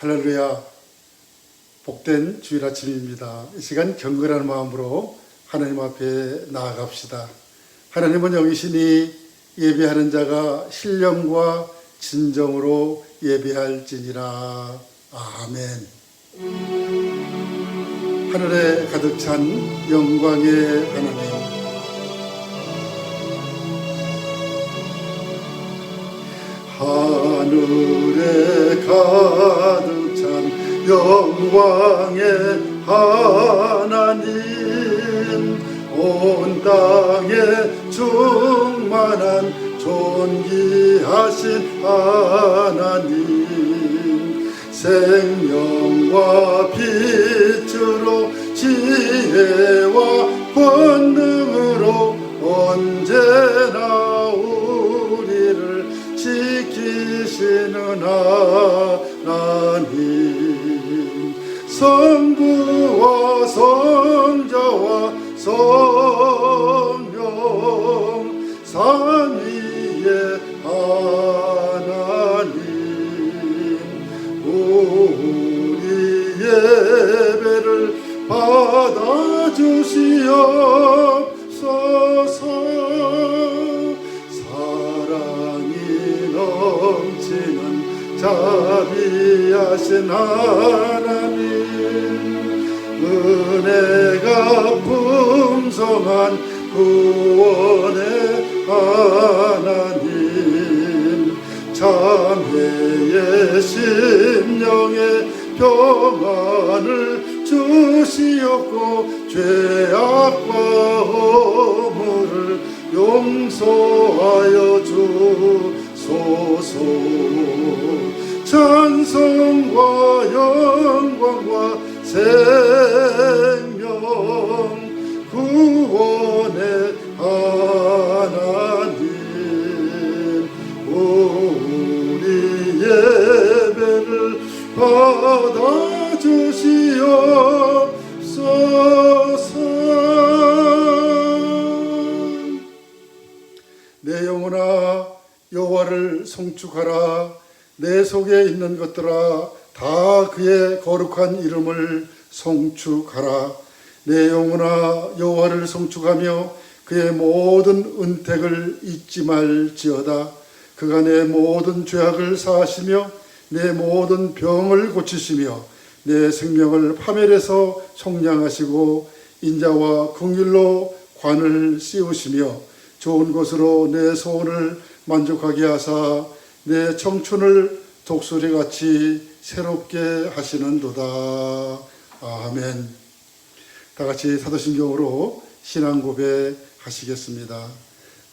할렐루야, 복된 주일 아침입니다. 이 시간 경건한 마음으로 하나님 앞에 나아갑시다. 하나님은 영이시니 예배하는 자가 신령과 진정으로 예배할지니라. 아멘. 하늘에 가득 찬 영광의 하나님, 하늘에 가득 찬 영광의 하나님, 온 땅에 충만한 존귀하신 하나님, 생명과 빛으로 지혜와 권능으로 언제나 우리를 지키시는 하나님, 성부와 성자와 성령 삼위의 하나님, 우리 예배를 받아주시옵소서. 사랑이 넘치는 자비하신 하나님, 은혜가 풍성한 구원의 하나님, 자매의 심령에 평안을 주시옵고 죄악과 허물을 용서하여 주소서. 찬송과 영광과 생명 구원의 하나님, 우리 예배를 받아주시옵소서. 내 영혼아 여호와를 송축하라. 내 속에 있는 것들아 다 그의 거룩한 이름을 송축하라. 내 영혼아 여호와를 송축하며 그의 모든 은택을 잊지 말지어다. 그가 내 모든 죄악을 사하시며 내 모든 병을 고치시며 내 생명을 파멸해서 속량하시고 인자와 긍휼로 관을 씌우시며 좋은 것으로 내 소원을 만족하게 하사 내 청춘을 독수리같이 새롭게 하시는도다. 아멘. 다같이 사도신경으로 신앙 고백하시겠습니다.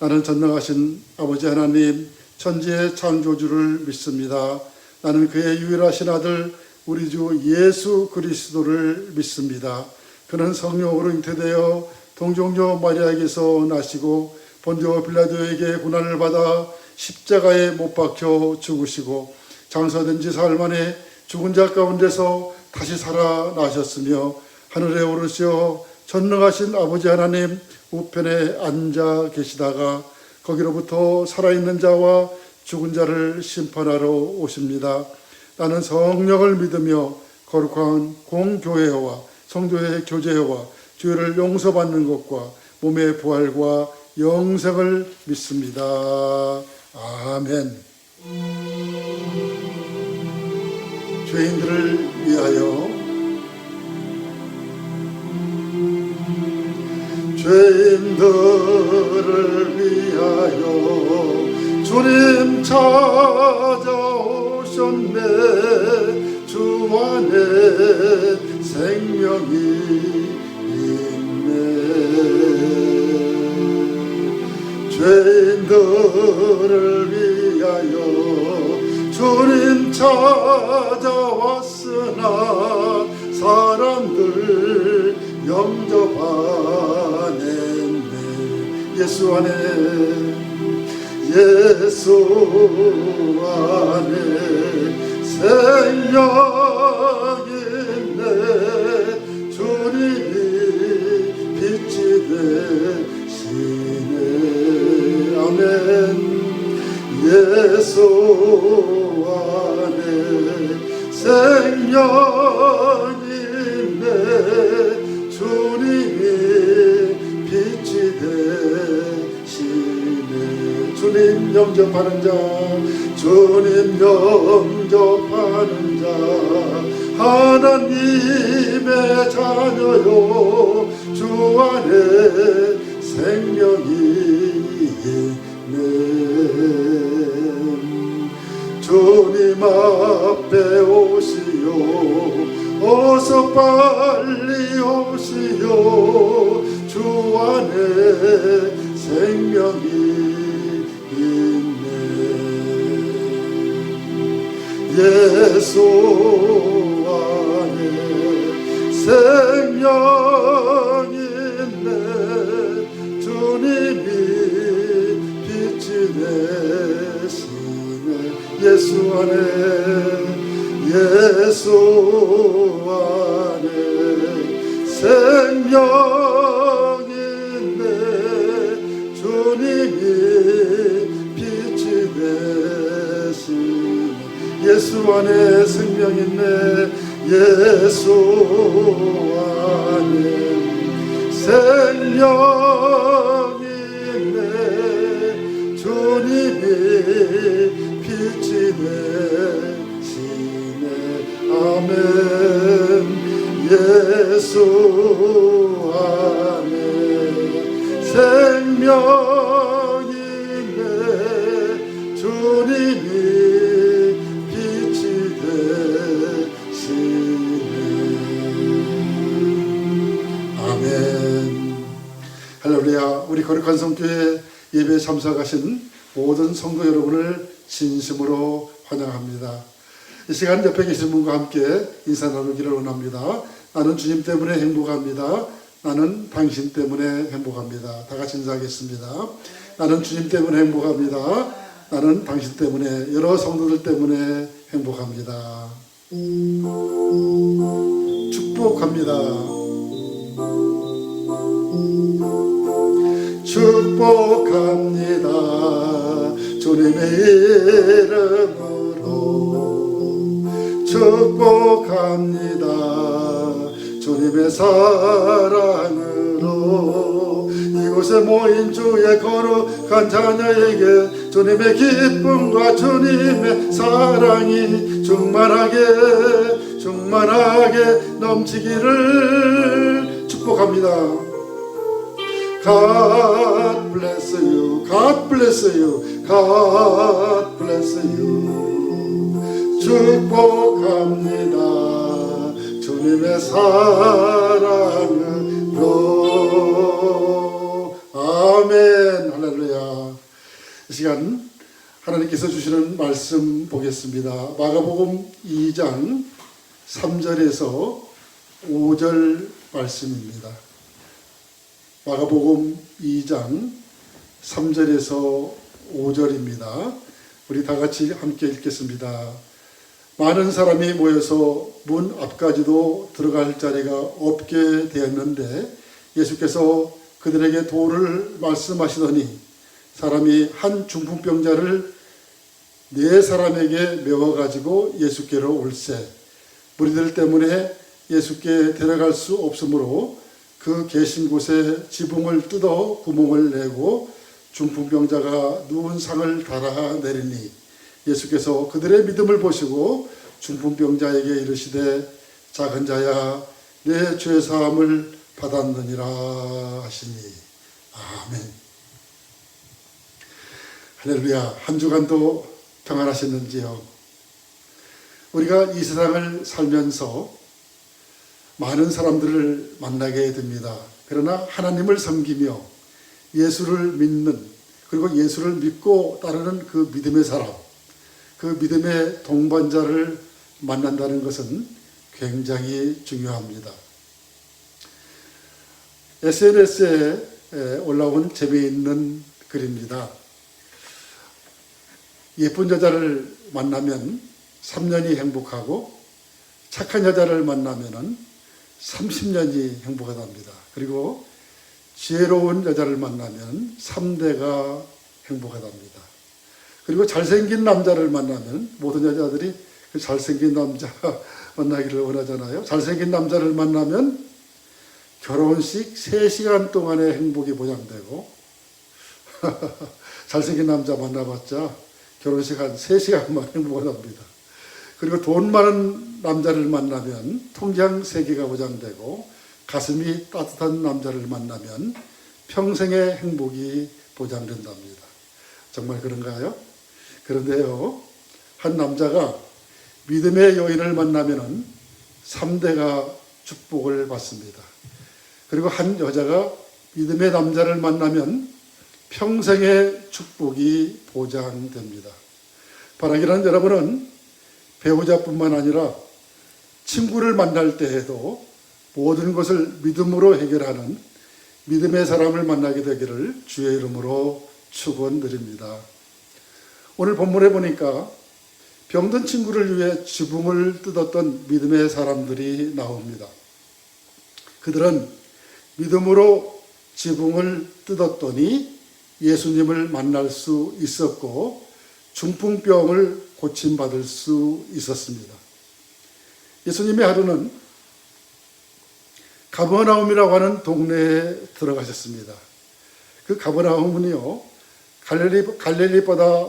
나는 전능하신 아버지 하나님 천지의 창조주를 믿습니다. 나는 그의 유일하신 아들 우리 주 예수 그리스도를 믿습니다. 그는 성령으로 잉태되어 동정녀 마리아에게서 나시고 본디오 빌라도에게 고난을 받아 십자가에 못 박혀 죽으시고 장사된 지 사흘 만에 죽은 자 가운데서 다시 살아나셨으며 하늘에 오르시어 전능하신 아버지 하나님 우편에 앉아 계시다가 거기로부터 살아있는 자와 죽은 자를 심판하러 오십니다. 나는 성령을 믿으며 거룩한 공교회와 성도의 교제와 죄를 용서받는 것과 몸의 부활과 영생을 믿습니다. 아멘. 죄인들을 위하여, 죄인들을 위하여 주님 찾아오셨네. 주 안에 생명이 있네. 죄인들을 위하여 주님 찾아왔으나 사람들 영접하냈네. 예수 안에, 예수 안에 생명 있네. 주님이 빛이 되시네. 아멘. 예수 안에 생명이네 주님이 빛이 되시네. 주님 영접하는 자, 주님 영접하는 자, 하나님의 자녀요 주 안에 생명이 있네. 주님 앞에 오시오, 어서 빨리 오시오. 주 안에 생명이 있네. 예수 안에 생명이 있네. 주님이 빛이 되시네. 예수 안에, 예수 안에 생명이 있네. 주님이 빛이 되시네. 예수 안에 생명 있네. 예수 안에 생명 있네. 주님이 빛이 되시네. 아멘. 예수 안에 생명 있네. 주님이 빛이 되시네. 아멘. 할렐루야. 우리 거룩한 성교회 예배에 참석하신 모든 성도 여러분을 진심으로 환영합니다. 이 시간 옆에 계신 분과 함께 인사 나누기를 원합니다. 나는 주님 때문에 행복합니다. 나는 당신 때문에 행복합니다. 다 같이 인사하겠습니다. 나는 주님 때문에 행복합니다. 나는 당신 때문에, 여러 성도들 때문에 행복합니다. 축복합니다. 축복합니다. 주님의 이름으로 축복합니다. 주님의 사랑으로 이곳에 모인 주의 거룩한 자녀에게 주님의 기쁨과 주님의 사랑이 충만하게 넘치기를 축복합니다. God bless you, God bless you, God bless you. 축복합니다. 주님의 사랑으로. 아멘. 할렐루야. 이 시간 하나님께서 주시는 말씀 보겠습니다. 마가복음 2장 3절에서 5절 말씀입니다. 마가복음 2장 3절에서 5절입니다. 우리 다 같이 함께 읽겠습니다. 많은 사람이 모여서 문 앞까지도 들어갈 자리가 없게 되었는데 예수께서 그들에게 도를 말씀하시더니 사람이 한 중풍병자를 4사람에게 메워가지고 예수께로 올세 무리들 때문에 예수께 데려갈 수 없으므로 그 계신 곳에 지붕을 뜯어 구멍을 내고 중풍병자가 누운 상을 달아 내리니 예수께서 그들의 믿음을 보시고 중풍병자에게 이르시되 작은 자야 내 죄 사함을 받았느니라 하시니. 아멘. 할렐루야. 한 주간도 평안하셨는지요? 우리가 이 세상을 살면서 많은 사람들을 만나게 됩니다. 그러나 하나님을 섬기며 예수를 믿는, 그리고 예수를 믿고 따르는 그 믿음의 사람, 그 믿음의 동반자를 만난다는 것은 굉장히 중요합니다. SNS에 올라온 재미있는 글입니다. 예쁜 여자를 만나면 3년이 행복하고 착한 여자를 만나면 30년이 행복하답니다. 그리고 지혜로운 여자를 만나면 3대가 행복하답니다. 그리고 잘생긴 남자를 만나면 모든 여자들이 그 잘생긴 남자 만나기를 원하잖아요. 잘생긴 남자를 만나면 결혼식 3시간 동안의 행복이 보장되고 잘생긴 남자 만나봤자 결혼식 한 3시간만 행복을 합니다. 그리고 돈 많은 남자를 만나면 통장 3개가 보장되고 가슴이 따뜻한 남자를 만나면 평생의 행복이 보장된답니다. 정말 그런가요? 그런데요, 한 남자가 믿음의 여인을 만나면 3대가 축복을 받습니다. 그리고 한 여자가 믿음의 남자를 만나면 평생의 축복이 보장됩니다. 바라기는 여러분은 배우자뿐만 아니라 친구를 만날 때에도 모든 것을 믿음으로 해결하는 믿음의 사람을 만나게 되기를 주의 이름으로 축원드립니다. 오늘 본문에 보니까 병든 친구를 위해 지붕을 뜯었던 믿음의 사람들이 나옵니다. 그들은 믿음으로 지붕을 뜯었더니 예수님을 만날 수 있었고 중풍병을 고침받을 수 있었습니다. 예수님의 하루는 가버나움이라고 하는 동네에 들어가셨습니다. 그 가버나움은요, 갈릴리 바다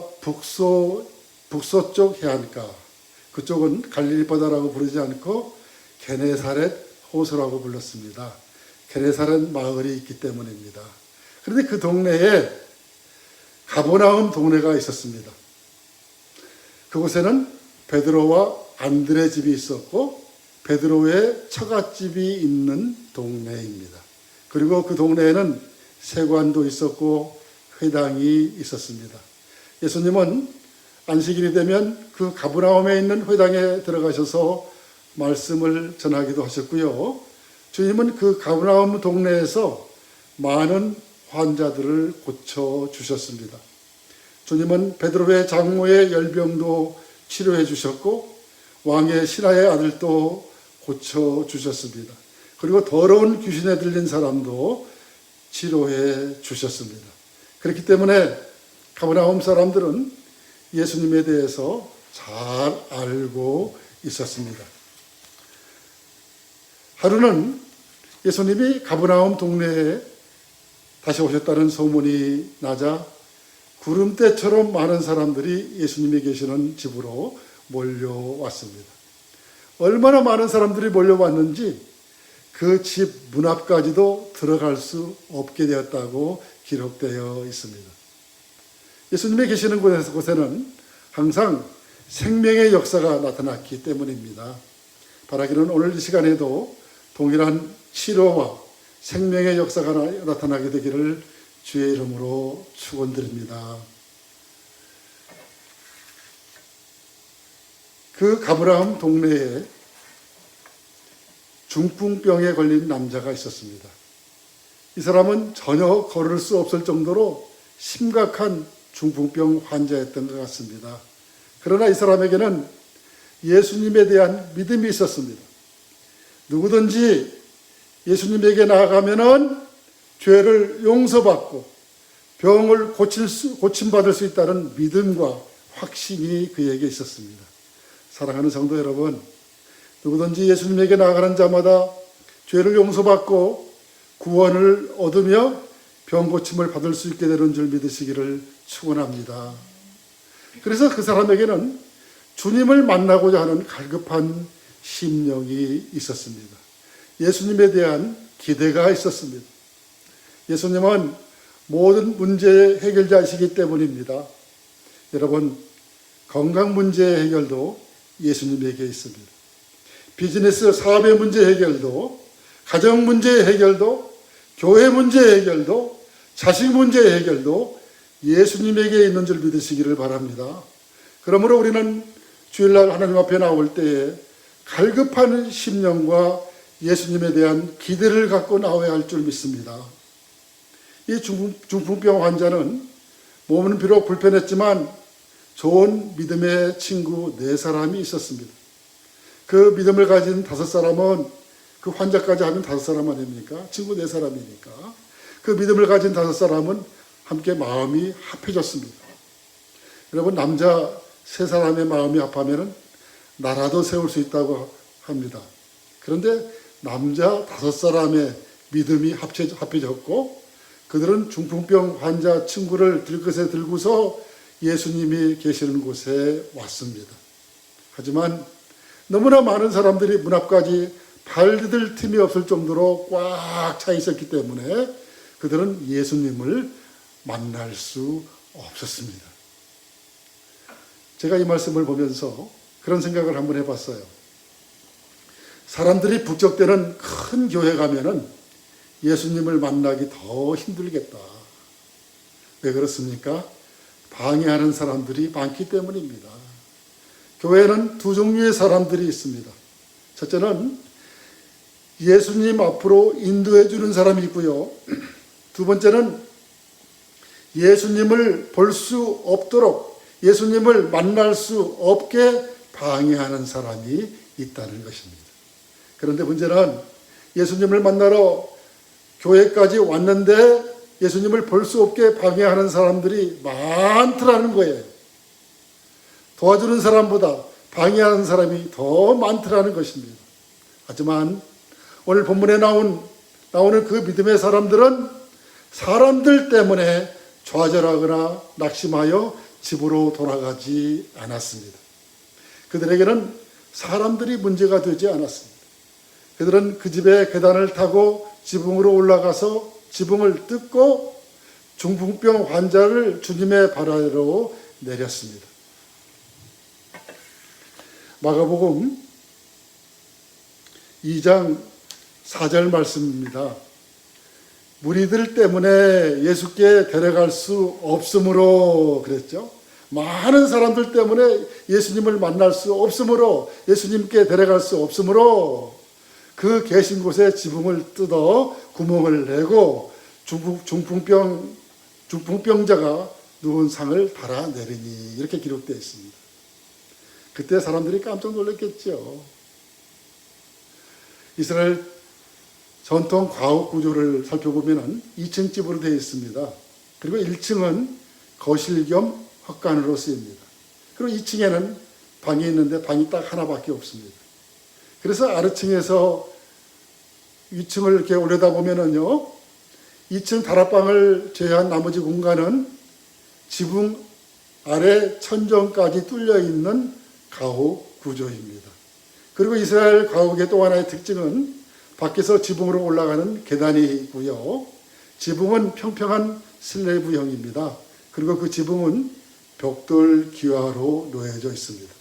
북서쪽 해안가, 그쪽은 갈릴리 바다라고 부르지 않고 게네사렛 호수라고 불렀습니다. 게네사렛 마을이 있기 때문입니다. 그런데 그 동네에 가버나움 동네가 있었습니다. 그곳에는 베드로와 안드레 집이 있었고 베드로의 처갓집이 있는 동네입니다. 그리고 그 동네에는 세관도 있었고 회당이 있었습니다. 예수님은 안식일이 되면 그 가버나움에 있는 회당에 들어가셔서 말씀을 전하기도 하셨고요. 주님은 그 가버나움 동네에서 많은 환자들을 고쳐주셨습니다. 주님은 베드로의 장모의 열병도 치료해 주셨고 왕의 신하의 아들도 고쳐주셨습니다. 그리고 더러운 귀신에 들린 사람도 치료해 주셨습니다. 그렇기 때문에 가버나움 사람들은 예수님에 대해서 잘 알고 있었습니다. 하루는 예수님이 가버나움 동네에 다시 오셨다는 소문이 나자 구름대처럼 많은 사람들이 예수님이 계시는 집으로 몰려왔습니다. 얼마나 많은 사람들이 몰려왔는지 그 집 문 앞까지도 들어갈 수 없게 되었다고 기록되어 있습니다. 예수님이 계시는 곳에는 항상 생명의 역사가 나타났기 때문입니다. 바라기는 오늘 이 시간에도 동일한 치료와 생명의 역사가 나타나게 되기를 주의 이름으로 축원드립니다. 그 가버나움 동네에 중풍병에 걸린 남자가 있었습니다. 이 사람은 전혀 걸을 수 없을 정도로 심각한 중풍병 환자였던 것 같습니다. 그러나 이 사람에게는 예수님에 대한 믿음이 있었습니다. 누구든지 예수님에게 나아가면은 죄를 용서받고 병을 고침받을 수 있다는 믿음과 확신이 그에게 있었습니다. 사랑하는 성도 여러분, 누구든지 예수님에게 나아가는 자마다 죄를 용서받고 구원을 얻으며 병 고침을 받을 수 있게 되는 줄 믿으시기를 축원합니다. 그래서 그 사람에게는 주님을 만나고자 하는 갈급한 심령이 있었습니다. 예수님에 대한 기대가 있었습니다. 예수님은 모든 문제의 해결자이시기 때문입니다. 여러분, 건강 문제의 해결도 예수님에게 있습니다. 비즈니스 사업의 문제 해결도, 가정 문제의 해결도, 교회 문제의 해결도, 자식 문제의 해결도 예수님에게 있는 줄 믿으시기를 바랍니다. 그러므로 우리는 주일날 하나님 앞에 나올 때에 갈급한 심령과 예수님에 대한 기대를 갖고 나와야 할 줄 믿습니다. 이 중풍병 환자는 몸은 비록 불편했지만 좋은 믿음의 친구 4사람이 있었습니다. 그 믿음을 가진 5사람은 그 환자까지 하면 5사람 아닙니까? 친구 4사람이니까. 그 믿음을 가진 5사람은 함께 마음이 합해졌습니다. 여러분, 남자 3사람의 마음이 합하면 나라도 세울 수 있다고 합니다. 그런데 남자 5사람의 믿음이 합해졌고 그들은 중풍병 환자 친구를 들것에 들고서 예수님이 계시는 곳에 왔습니다. 하지만 너무나 많은 사람들이 문 앞까지 발디딜 틈이 없을 정도로 꽉 차 있었기 때문에 그들은 예수님을 만날 수 없었습니다. 제가 이 말씀을 보면서 그런 생각을 한번 해봤어요. 사람들이 북적대는 큰 교회 가면은 예수님을 만나기 더 힘들겠다. 왜 그렇습니까? 방해하는 사람들이 많기 때문입니다. 교회는 두 종류의 사람들이 있습니다. 첫째는 예수님 앞으로 인도해 주는 사람이 있고요. 두 번째는 예수님을 볼 수 없도록 예수님을 만날 수 없게 방해하는 사람이 있다는 것입니다. 그런데 문제는 예수님을 만나러 교회까지 왔는데 예수님을 볼 수 없게 방해하는 사람들이 많더라는 거예요. 도와주는 사람보다 방해하는 사람이 더 많더라는 것입니다. 하지만 오늘 본문에 나오는 그 믿음의 사람들은 사람들 때문에 좌절하거나 낙심하여 집으로 돌아가지 않았습니다. 그들에게는 사람들이 문제가 되지 않았습니다. 그들은 그 집의 계단을 타고 지붕으로 올라가서 지붕을 뜯고 중풍병 환자를 주님의 발 아래로 내렸습니다. 마가복음 2장 4절 말씀입니다. 무리들 때문에 예수께 데려갈 수 없으므로 그랬죠. 많은 사람들 때문에 예수님을 만날 수 없으므로 예수님께 데려갈 수 없으므로 그 계신 곳에 지붕을 뜯어 구멍을 내고 중풍병자가 누운 상을 달아내리니 이렇게 기록되어 있습니다. 그때 사람들이 깜짝 놀랐겠죠. 이스라엘 전통 가옥 구조를 살펴보면 2층 집으로 되어 있습니다. 그리고 1층은 거실 겸 헛간으로 쓰입니다. 그리고 2층에는 방이 있는데 방이 딱 하나밖에 없습니다. 그래서 아래층에서 2층을 이렇게 올려다보면은요, 2층 다락방을 제외한 나머지 공간은 지붕 아래 천정까지 뚫려 있는 가옥 구조입니다. 그리고 이스라엘 가옥의 또 하나의 특징은 밖에서 지붕으로 올라가는 계단이 있고요. 지붕은 평평한 슬래브형입니다. 그리고 그 지붕은 벽돌 기와로 놓여져 있습니다.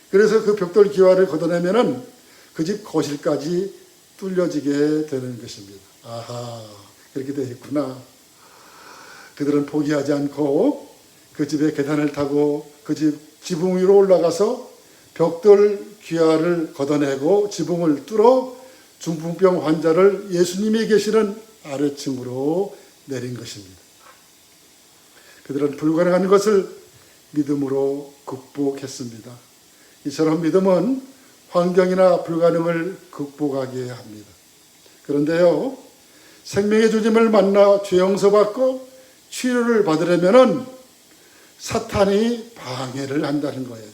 그래서 그 벽돌 기와를 걷어내면은 그 집 거실까지 뚫려지게 되는 것입니다. 아하, 그렇게 되어 있구나. 그들은 포기하지 않고 그 집의 계단을 타고 그 집 지붕 위로 올라가서 벽돌 기와를 걷어내고 지붕을 뚫어 중풍병 환자를 예수님이 계시는 아래층으로 내린 것입니다. 그들은 불가능한 것을 믿음으로 극복했습니다. 이처럼 믿음은 환경이나 불가능을 극복하게 합니다. 그런데요, 생명의 주님을 만나 죄 용서받고 치료를 받으려면 사탄이 방해를 한다는 거예요.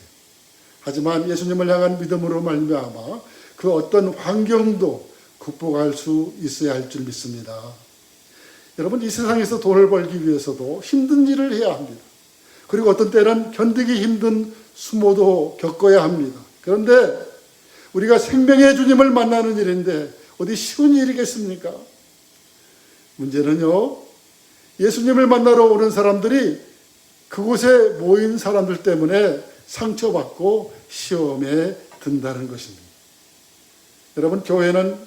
하지만 예수님을 향한 믿음으로 말미암아 그 어떤 환경도 극복할 수 있어야 할 줄 믿습니다. 여러분, 이 세상에서 돈을 벌기 위해서도 힘든 일을 해야 합니다. 그리고 어떤 때는 견디기 힘든 수모도 겪어야 합니다. 그런데 우리가 생명의 주님을 만나는 일인데 어디 쉬운 일이겠습니까? 문제는요, 예수님을 만나러 오는 사람들이 그곳에 모인 사람들 때문에 상처받고 시험에 든다는 것입니다. 여러분, 교회는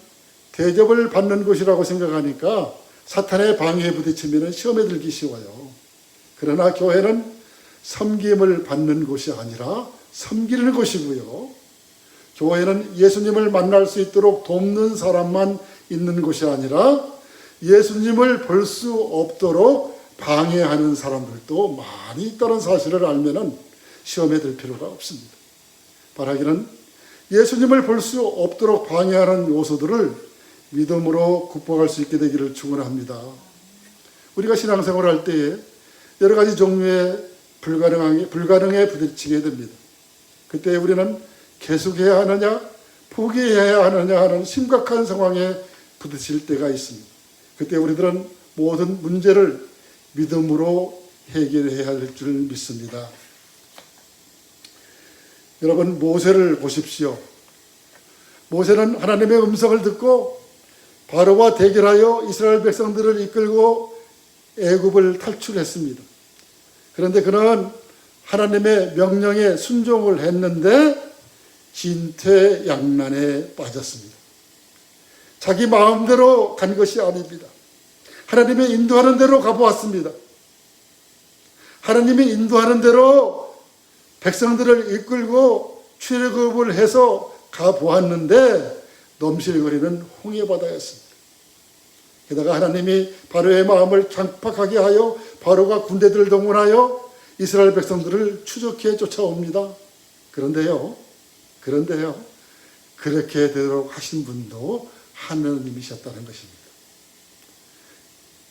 대접을 받는 곳이라고 생각하니까 사탄의 방해에 부딪히면 시험에 들기 쉬워요. 그러나 교회는 섬김을 받는 곳이 아니라 섬기는 곳이고요. 교회는 예수님을 만날 수 있도록 돕는 사람만 있는 곳이 아니라 예수님을 볼 수 없도록 방해하는 사람들도 많이 있다는 사실을 알면은 시험에 들 필요가 없습니다. 바라기는 예수님을 볼 수 없도록 방해하는 요소들을 믿음으로 극복할 수 있게 되기를 축원합니다. 우리가 신앙생활을 할 때에 여러 가지 종류의 불가능에 부딪히게 됩니다. 그때 우리는 계속해야 하느냐, 포기해야 하느냐 하는 심각한 상황에 부딪힐 때가 있습니다. 그때 우리들은 모든 문제를 믿음으로 해결해야 할 줄 믿습니다. 여러분, 모세를 보십시오. 모세는 하나님의 음성을 듣고 바로와 대결하여 이스라엘 백성들을 이끌고 애굽을 탈출했습니다. 그런데 그는 하나님의 명령에 순종을 했는데 진퇴양난에 빠졌습니다. 자기 마음대로 간 것이 아닙니다. 하나님의 인도하는 대로 가보았습니다. 하나님이 인도하는 대로 백성들을 이끌고 출애굽을 해서 가보았는데 넘실거리는 홍해바다였습니다. 게다가 하나님이 바로의 마음을 강팍하게 하여 바로가 군대들을 동원하여 이스라엘 백성들을 추적해 쫓아옵니다. 그런데요, 그렇게 되도록 하신 분도 하나님이셨다는 것입니다.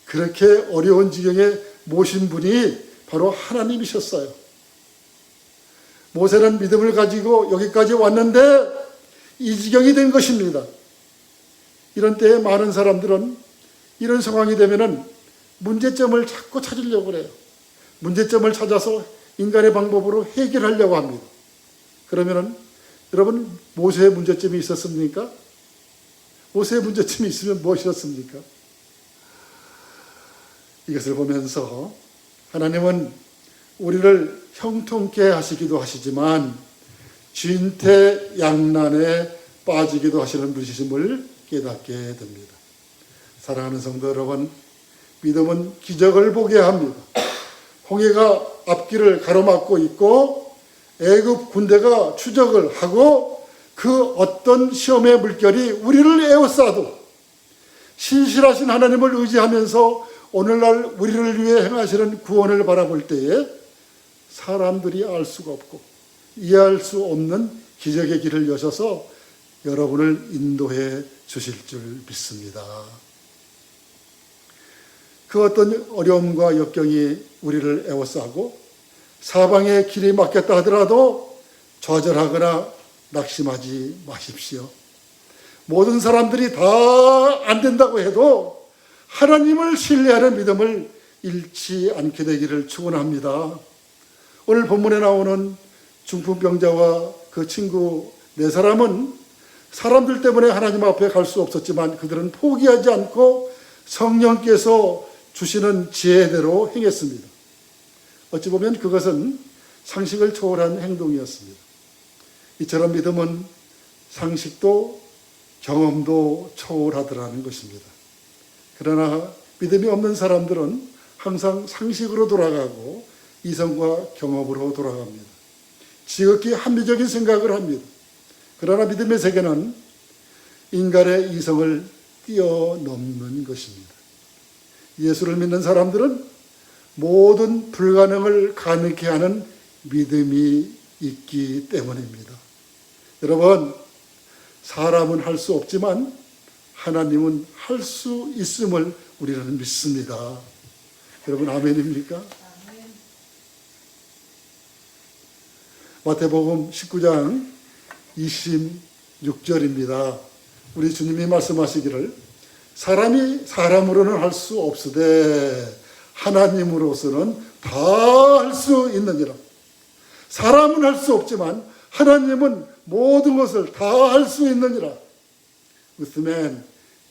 그렇게 어려운 지경에 모신 분이 바로 하나님이셨어요. 모세는 믿음을 가지고 여기까지 왔는데 이 지경이 된 것입니다. 이런 때에 많은 사람들은 이런 상황이 되면은 문제점을 자꾸 찾으려고 그래요. 문제점을 찾아서 인간의 방법으로 해결하려고 합니다. 그러면은 여러분, 모세의 문제점이 있었습니까? 모세의 문제점이 있으면 무엇이었습니까? 이것을 보면서 하나님은 우리를 형통케 하시기도 하시지만 진퇴양난에 빠지기도 하시는 분이심을 깨닫게 됩니다. 사랑하는 성도 여러분, 믿음은 기적을 보게 합니다. 홍해가 앞길을 가로막고 있고 애굽 군대가 추적을 하고 그 어떤 시험의 물결이 우리를 에워싸도 신실하신 하나님을 의지하면서 오늘날 우리를 위해 행하시는 구원을 바라볼 때에 사람들이 알 수가 없고 이해할 수 없는 기적의 길을 여셔서 여러분을 인도해 주실 줄 믿습니다. 그 어떤 어려움과 역경이 우리를 에워싸고 사방에 길이 막혔다 하더라도 좌절하거나 낙심하지 마십시오. 모든 사람들이 다 안 된다고 해도 하나님을 신뢰하는 믿음을 잃지 않게 되기를 축원합니다. 오늘 본문에 나오는 중풍병자와 그 친구 네 사람은 사람들 때문에 하나님 앞에 갈 수 없었지만 그들은 포기하지 않고 성령께서 주시는 지혜대로 행했습니다. 어찌 보면 그것은 상식을 초월한 행동이었습니다. 이처럼 믿음은 상식도 경험도 초월하더라는 것입니다. 그러나 믿음이 없는 사람들은 항상 상식으로 돌아가고 이성과 경험으로 돌아갑니다. 지극히 합리적인 생각을 합니다. 그러나 믿음의 세계는 인간의 이성을 뛰어넘는 것입니다. 예수를 믿는 사람들은 모든 불가능을 가능케 하는 믿음이 있기 때문입니다. 여러분, 사람은 할 수 없지만 하나님은 할 수 있음을 우리는 믿습니다. 여러분, 아멘입니까? 마태복음 19장 26절입니다. 우리 주님이 말씀하시기를 사람이 사람으로는 할 수 없으되 하나님으로서는 다 할 수 있느니라. 사람은 할 수 없지만 하나님은 모든 것을 다 할 수 있느니라. With man,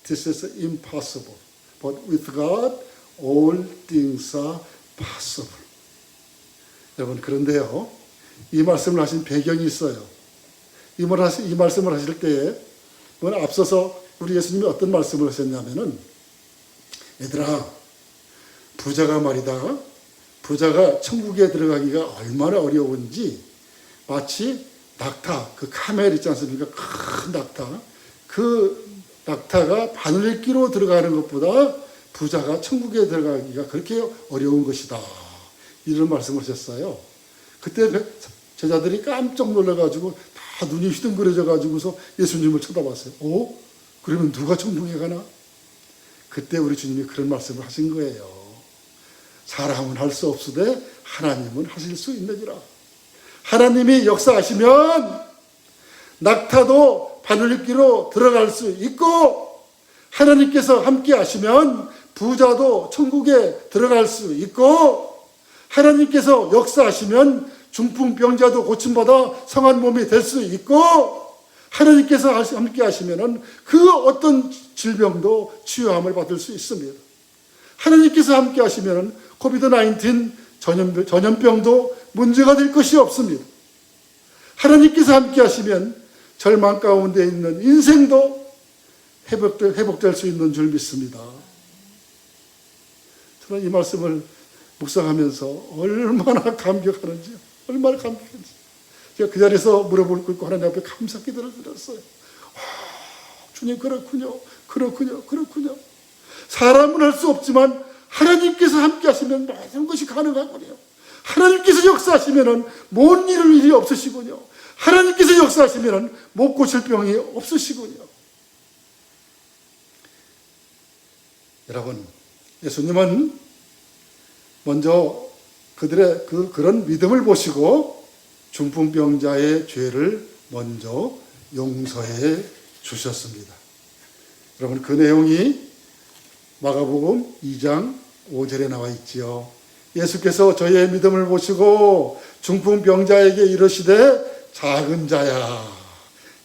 this is impossible. But with God, all things are possible. 여러분, 그런데요, 이 말씀을 하신 배경이 있어요. 이 말씀을 하실 때에 앞서서 우리 예수님이 어떤 말씀을 하셨냐면은, 얘들아, 부자가 말이다, 부자가 천국에 들어가기가 얼마나 어려운지 마치 낙타, 그 카멜 있지 않습니까? 큰 낙타, 그 낙타가 바늘기로 들어가는 것보다 부자가 천국에 들어가기가 그렇게 어려운 것이다, 이런 말씀을 하셨어요. 그때 제자들이 깜짝 놀라가지고 다 눈이 휘둥그레져가지고서 예수님을 쳐다봤어요. 그러면 누가 천국에 가나? 그때 우리 주님이 그런 말씀을 하신 거예요. 사람은 할 수 없으되 하나님은 하실 수 있느니라. 하나님이 역사하시면 낙타도 바늘입기로 들어갈 수 있고, 하나님께서 함께 하시면 부자도 천국에 들어갈 수 있고, 하나님께서 역사하시면 중풍병자도 고침받아 성한 몸이 될 수 있고, 하나님께서 함께 하시면 그 어떤 질병도 치유함을 받을 수 있습니다. 하나님께서 함께 하시면 코비드-19 전염병도 문제가 될 것이 없습니다. 하나님께서 함께 하시면 절망 가운데 있는 인생도 회복될 수 있는 줄 믿습니다. 저는 이 말씀을 묵상하면서 얼마나 감격하는지요. 얼마나 감격했는지. 제가 그 자리에서 무릎을 꿇고 하나님 앞에 감사 기도를 드렸어요. 주님, 그렇군요. 사람은 할 수 없지만 하나님께서 함께 하시면 모든 것이 가능하군요. 하나님께서 역사하시면 못 이룰 일이 없으시군요. 하나님께서 역사하시면 못 고칠 병이 없으시군요. 여러분, 예수님은 먼저 그들의 그런 믿음을 보시고 중풍병자의 죄를 먼저 용서해 주셨습니다. 여러분, 그 내용이 마가복음 2장 5절에 나와 있지요. 예수께서 저희의 믿음을 보시고 중풍병자에게 이르시되 작은 자야.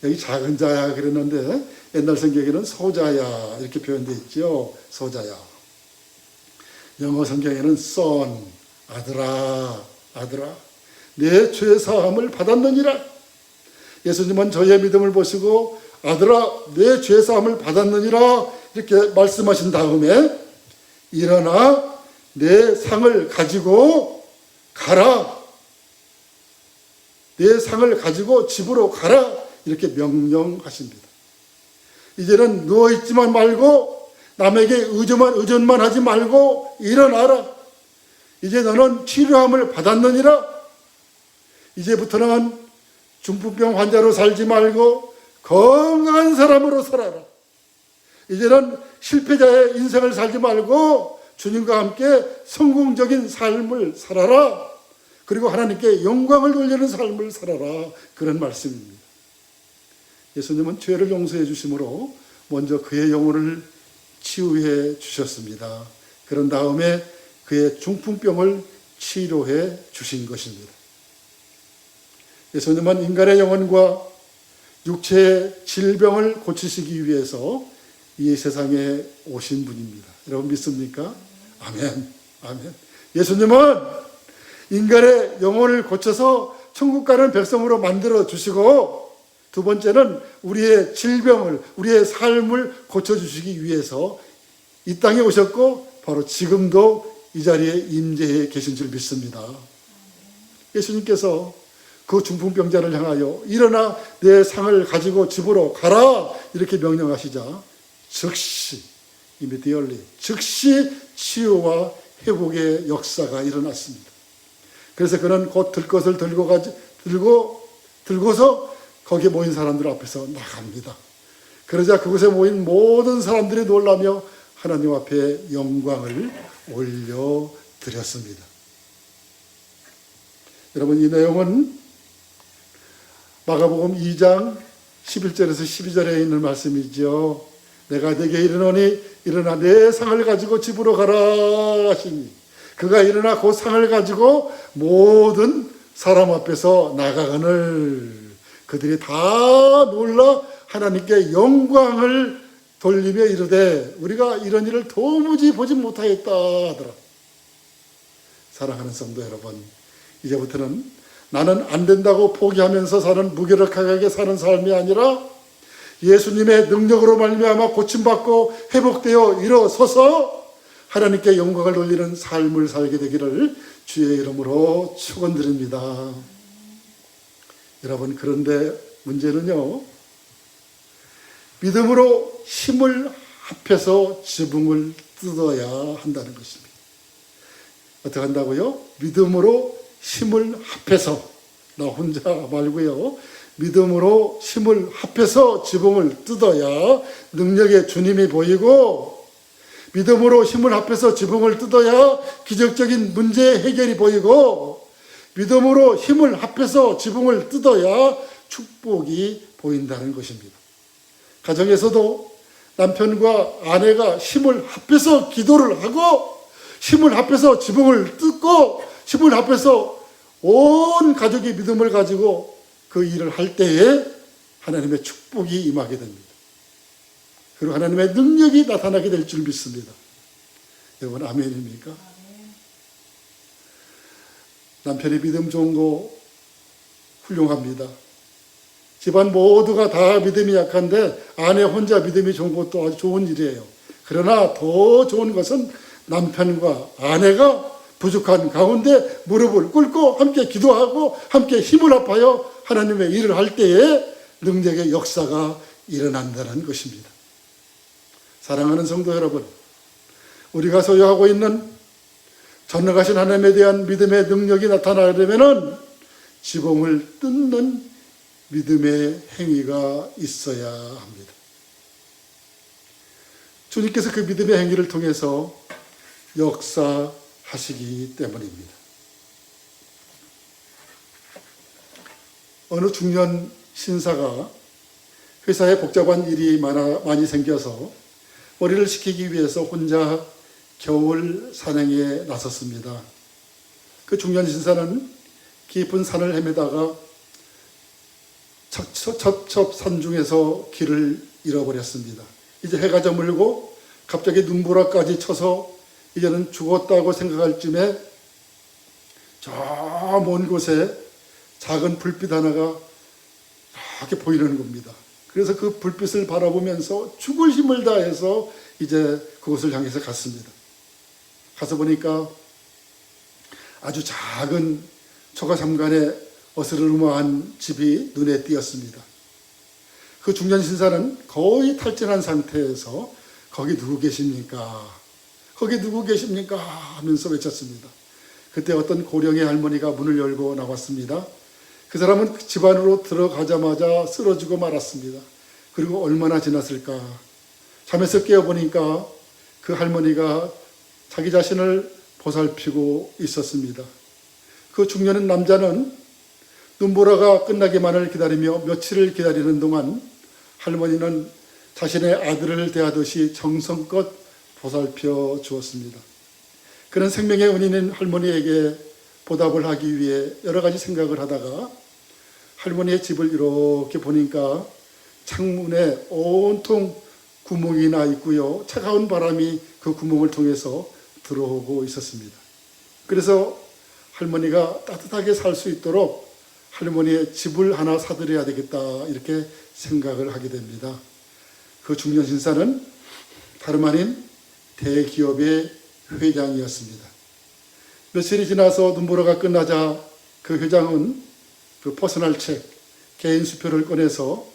여기 작은 자야 그랬는데 옛날 성경에는 소자야 이렇게 표현되어 있죠. 소자야. 영어 성경에는 son, 아들아 내 죄 사함을 받았느니라. 예수님은 저희의 믿음을 보시고 아들아 내 죄 사함을 받았느니라 이렇게 말씀하신 다음에 일어나 내 상을 가지고 가라. 내 상을 가지고 집으로 가라. 이렇게 명령하십니다. 이제는 누워있지만 말고 남에게 의존만 하지 말고 일어나라. 이제 너는 치료함을 받았느니라. 이제부터는 중풍병 환자로 살지 말고 건강한 사람으로 살아라. 이제는 실패자의 인생을 살지 말고 주님과 함께 성공적인 삶을 살아라. 그리고 하나님께 영광을 돌리는 삶을 살아라. 그런 말씀입니다. 예수님은 죄를 용서해 주심으로 먼저 그의 영혼을 치유해 주셨습니다. 그런 다음에 그의 중풍병을 치료해 주신 것입니다. 예수님은 인간의 영혼과 육체의 질병을 고치시기 위해서 이 세상에 오신 분입니다. 여러분 믿습니까? 아멘. 예수님은 인간의 영혼을 고쳐서 천국 가는 백성으로 만들어 주시고, 두 번째는 우리의 질병을, 우리의 삶을 고쳐주시기 위해서 이 땅에 오셨고 바로 지금도 이 자리에 임재해 계신 줄 믿습니다. 예수님께서 그 중풍병자를 향하여 일어나 내 상을 가지고 집으로 가라 이렇게 명령하시자 즉시 치유와 회복의 역사가 일어났습니다. 그래서 그는 곧 들 것을 들고서 거기에 모인 사람들 앞에서 나갑니다. 그러자 그곳에 모인 모든 사람들이 놀라며 하나님 앞에 영광을 올려드렸습니다. 여러분, 이 내용은 마가복음 2장 11절에서 12절에 있는 말씀이죠. 내가 네게 이르노니 일어나 내 상을 가지고 집으로 가라 하시니 그가 일어나 그 상을 가지고 모든 사람 앞에서 나가거늘 그들이 다 놀라 하나님께 영광을 돌리며 이르되 우리가 이런 일을 도무지 보지 못하였다 하더라. 사랑하는 성도 여러분, 이제부터는 나는 안 된다고 포기하면서 사는 무기력하게 사는 삶이 아니라 예수님의 능력으로 말미암아 고침받고 회복되어 일어서서 하나님께 영광을 돌리는 삶을 살게 되기를 주의 이름으로 축원드립니다. 여러분, 그런데 문제는요, 믿음으로 힘을 합해서 지붕을 뜯어야 한다는 것입니다. 어떻게 한다고요? 믿음으로 힘을 합해서, 나 혼자 말고요, 믿음으로 힘을 합해서 지붕을 뜯어야 능력의 주님이 보이고, 믿음으로 힘을 합해서 지붕을 뜯어야 기적적인 문제 해결이 보이고, 믿음으로 힘을 합해서 지붕을 뜯어야 축복이 보인다는 것입니다. 가정에서도 남편과 아내가 힘을 합해서 기도를 하고 힘을 합해서 지붕을 뜯고 힘을 합해서 온 가족이 믿음을 가지고 그 일을 할 때에 하나님의 축복이 임하게 됩니다. 그리고 하나님의 능력이 나타나게 될 줄 믿습니다. 여러분 아멘입니까? 남편이 믿음 좋은 거 훌륭합니다. 집안 모두가 다 믿음이 약한데 아내 혼자 믿음이 좋은 것도 아주 좋은 일이에요. 그러나 더 좋은 것은 남편과 아내가 부족한 가운데 무릎을 꿇고 함께 기도하고 함께 힘을 합하여 하나님의 일을 할 때에 능력의 역사가 일어난다는 것입니다. 사랑하는 성도 여러분, 우리가 소유하고 있는 전능하신 하나님에 대한 믿음의 능력이 나타나려면 지붕을 뜯는 믿음의 행위가 있어야 합니다. 주님께서 그 믿음의 행위를 통해서 역사하시기 때문입니다. 어느 중년 신사가 회사에 복잡한 일이 많이 생겨서 머리를 식히기 위해서 혼자 겨울 산행에 나섰습니다. 그 중년 신사는 깊은 산을 헤매다가 첩첩 산중에서 길을 잃어버렸습니다. 이제 해가 저물고 갑자기 눈보라까지 쳐서 이제는 죽었다고 생각할 쯤에 저 먼 곳에 작은 불빛 하나가 이렇게 보이는 겁니다. 그래서 그 불빛을 바라보면서 죽을 힘을 다해서 이제 그곳을 향해서 갔습니다. 가서 보니까 아주 작은 초가삼간에 어스름한 집이 눈에 띄었습니다. 그 중년 신사는 거의 탈진한 상태에서 거기 누구 계십니까? 거기 누구 계십니까? 하면서 외쳤습니다. 그때 어떤 고령의 할머니가 문을 열고 나왔습니다. 그 사람은 집 안으로 들어가자마자 쓰러지고 말았습니다. 그리고 얼마나 지났을까? 잠에서 깨어보니까 그 할머니가 자기 자신을 보살피고 있었습니다. 그 중년 남자는 눈보라가 끝나기만을 기다리며 며칠을 기다리는 동안 할머니는 자신의 아들을 대하듯이 정성껏 보살펴 주었습니다. 그는 생명의 은인인 할머니에게 보답을 하기 위해 여러 가지 생각을 하다가 할머니의 집을 이렇게 보니까 창문에 온통 구멍이 나 있고요. 차가운 바람이 그 구멍을 통해서 들어오고 있었습니다. 그래서 할머니가 따뜻하게 살 수 있도록 할머니의 집을 하나 사드려야 되겠다 이렇게 생각을 하게 됩니다. 그 중년 신사는 다름 아닌 대기업의 회장이었습니다. 며칠이 지나서 눈보라가 끝나자 그 회장은 그 퍼스널 책, 개인 수표를 꺼내서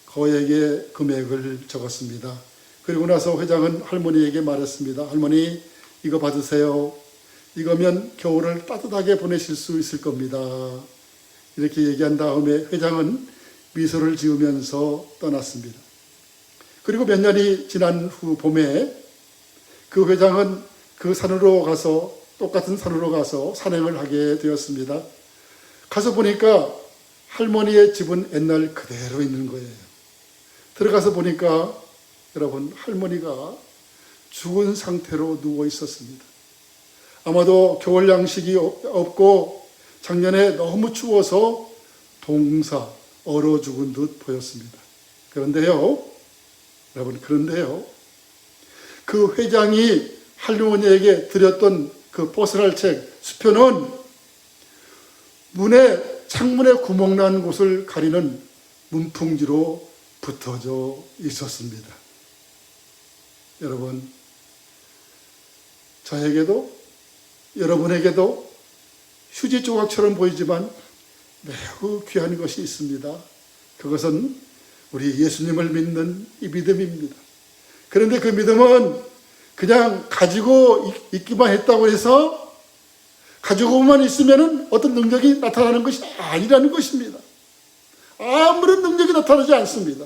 거액의 금액을 적었습니다. 그리고 나서 회장은 할머니에게 말했습니다. 할머니, 이거 받으세요. 이거면 겨울을 따뜻하게 보내실 수 있을 겁니다. 이렇게 얘기한 다음에 회장은 미소를 지으면서 떠났습니다. 그리고 몇 년이 지난 후 봄에 그 회장은 그 산으로 가서 똑같은 산으로 가서 산행을 하게 되었습니다. 가서 보니까 할머니의 집은 옛날 그대로 있는 거예요. 들어가서 보니까 여러분 할머니가 죽은 상태로 누워 있었습니다. 아마도 겨울 양식이 없고 작년에 너무 추워서 동사 얼어 죽은 듯 보였습니다. 그런데요, 여러분 그 회장이 할머니에게 드렸던 그 퍼스널 책 수표는 창문에 구멍 난 곳을 가리는 문풍지로 붙어져 있었습니다. 여러분, 저에게도 여러분에게도 휴지 조각처럼 보이지만 매우 귀한 것이 있습니다. 그것은 우리 예수님을 믿는 이 믿음입니다. 그런데 그 믿음은 그냥 가지고 있기만 했다고 해서 가지고만 있으면 어떤 능력이 나타나는 것이 아니라는 것입니다. 아무런 능력이 나타나지 않습니다.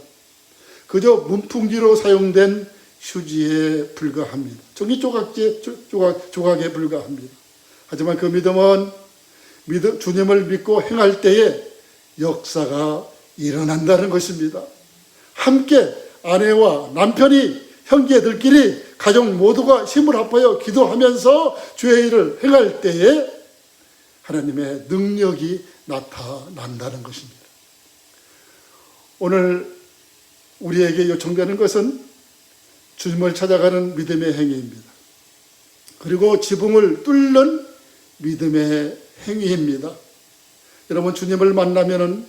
그저 문풍지로 사용된 휴지에 불과합니다. 종이 조각에 불과합니다. 하지만 그 믿음은 주님을 믿고 행할 때에 역사가 일어난다는 것입니다. 함께 아내와 남편이 형제들끼리 가족 모두가 힘을 합하여 기도하면서 주의 일을 행할 때에 하나님의 능력이 나타난다는 것입니다. 오늘 우리에게 요청되는 것은 주님을 찾아가는 믿음의 행위입니다. 그리고 지붕을 뚫는 믿음의 행위입니다. 여러분, 주님을 만나면은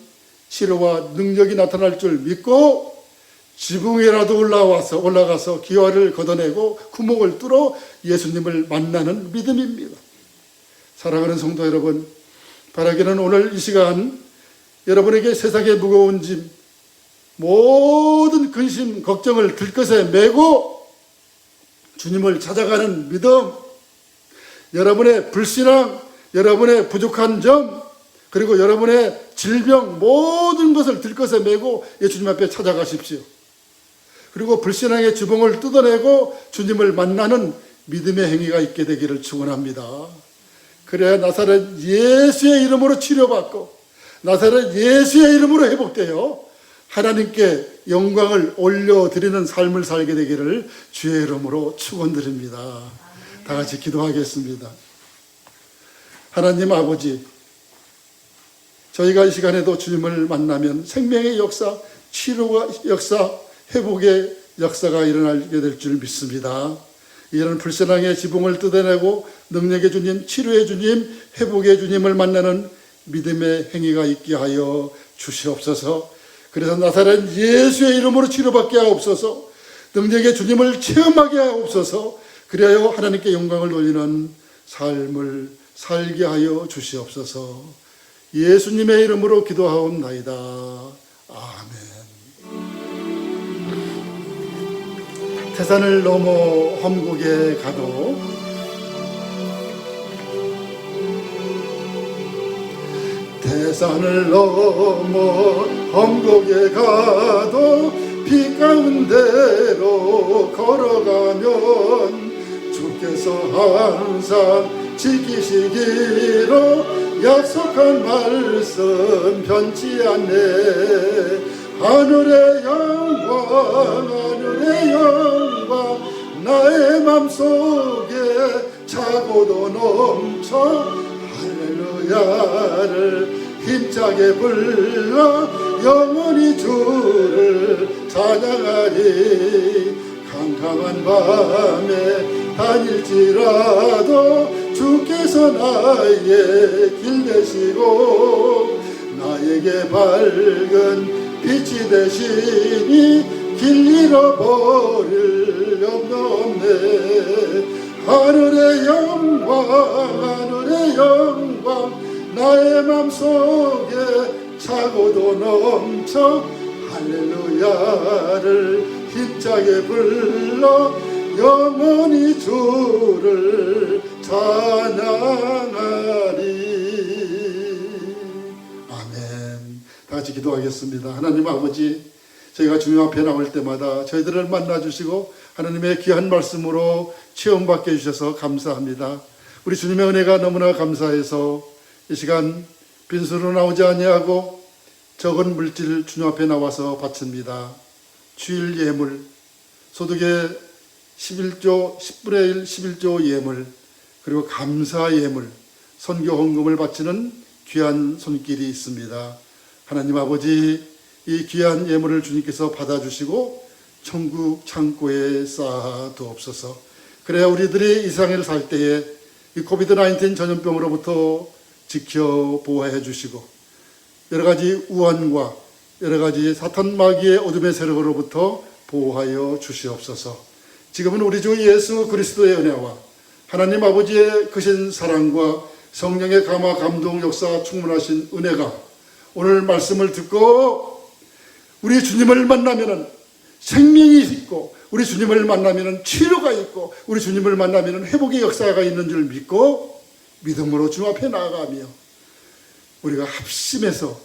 치료와 능력이 나타날 줄 믿고 지붕에라도 올라가서 기와를 걷어내고 구멍을 뚫어 예수님을 만나는 믿음입니다. 사랑하는 성도 여러분, 바라기는 오늘 이 시간 여러분에게 세상의 무거운 짐, 모든 근심, 걱정을 들것에 메고 주님을 찾아가는 믿음, 여러분의 불신앙, 여러분의 부족한 점, 그리고 여러분의 질병, 모든 것을 들것에 메고 예수님 앞에 찾아가십시오. 그리고 불신앙의 주봉을 뜯어내고 주님을 만나는 믿음의 행위가 있게 되기를 축원합니다. 그래야 나사렛 예수의 이름으로 치료받고 나사렛 예수의 이름으로 회복되어 하나님께 영광을 올려드리는 삶을 살게 되기를 주의 이름으로 축원드립니다. 다 같이 기도하겠습니다. 하나님 아버지, 저희가 이 시간에도 주님을 만나면 생명의 역사, 치료가 역사, 회복의 역사가 일어나게 될 줄 믿습니다. 이런 불신앙의 지붕을 뜯어내고 능력의 주님, 치료의 주님, 회복의 주님을 만나는 믿음의 행위가 있게 하여 주시옵소서. 그래서 나사렛 예수의 이름으로 치료받게 하옵소서. 능력의 주님을 체험하게 하옵소서. 그리하여 하나님께 영광을 돌리는 삶을 살게 하여 주시옵소서. 예수님의 이름으로 기도하옵나이다. 아멘. 태산을 넘어 험곡에 가도 태산을 넘어 험곡에 가도 비 가운데로 걸어가면 주께서 항상 지키시기로 약속한 말씀 변치 않네. 하늘의 영광, 하늘의 영광, 나의 맘속에 차고도 넘쳐 할렐루야를 힘차게 불러 영원히 주를 찬양하리. 캄캄한 밤에 다닐지라도 주께서 나의 길 되시고 나에게 밝은 빛이 되시니 길 잃어버릴 염려 없네. 하늘의 영광, 하늘의 영광, 나의 맘속에 차고도 넘쳐 할렐루야를 힘차게 불러 영원히 주를 찬양하리. 아멘. 다 같이 기도하겠습니다. 하나님 아버지, 저희가 주님 앞에 나올 때마다 저희들을 만나주시고 하나님의 귀한 말씀으로 체험받게 해주셔서 감사합니다. 우리 주님의 은혜가 너무나 감사해서 이 시간 빈수로 나오지 아니하고 적은 물질 주님 앞에 나와서 바칩니다. 주일 예물, 소득의 11조, 10분의 1, 11조 예물, 그리고 감사 예물, 선교 헌금을 바치는 귀한 손길이 있습니다. 하나님 아버지, 이 귀한 예물을 주님께서 받아주시고 천국 창고에 쌓아두옵소서. 그래야 우리들이 이 세상을 살 때에 이 코비드-19 전염병으로부터 지켜 보호해 주시고 여러 가지 우환과 여러 가지 사탄 마귀의 어둠의 세력으로부터 보호하여 주시옵소서. 지금은 우리 주 예수 그리스도의 은혜와 하나님 아버지의 크신 사랑과 성령의 감화 감동 역사 충만하신 은혜가 오늘 말씀을 듣고 우리 주님을 만나면은 생명이 있고 우리 주님을 만나면은 치료가 있고 우리 주님을 만나면은 회복의 역사가 있는 줄 믿고 믿음으로 주 앞에 나아가며 우리가 합심해서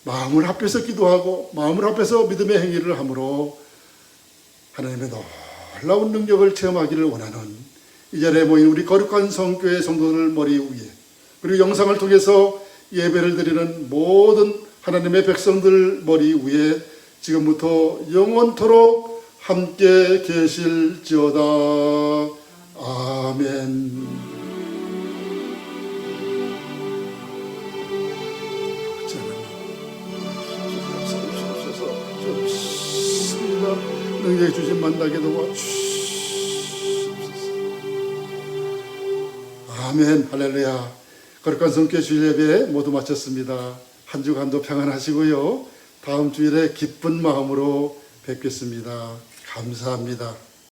마음을 합해서 기도하고 마음을 합해서 믿음의 행위를 함으로 하나님의 놀라운 능력을 체험하기를 원하는 이 자리에 모인 우리 거룩한 성교회 성도들 머리 위에 그리고 영상을 통해서 예배를 드리는 모든 하나님의 백성들 머리 위에 지금부터 영원토록 함께 계실지어다. 아멘. 능력의 주신 만나게 도와주시옵소서. 아멘. 할렐루야. 거룩한 성교 주일 예배 모두 마쳤습니다. 한 주간도 평안하시고요. 다음 주일에 기쁜 마음으로 뵙겠습니다. 감사합니다.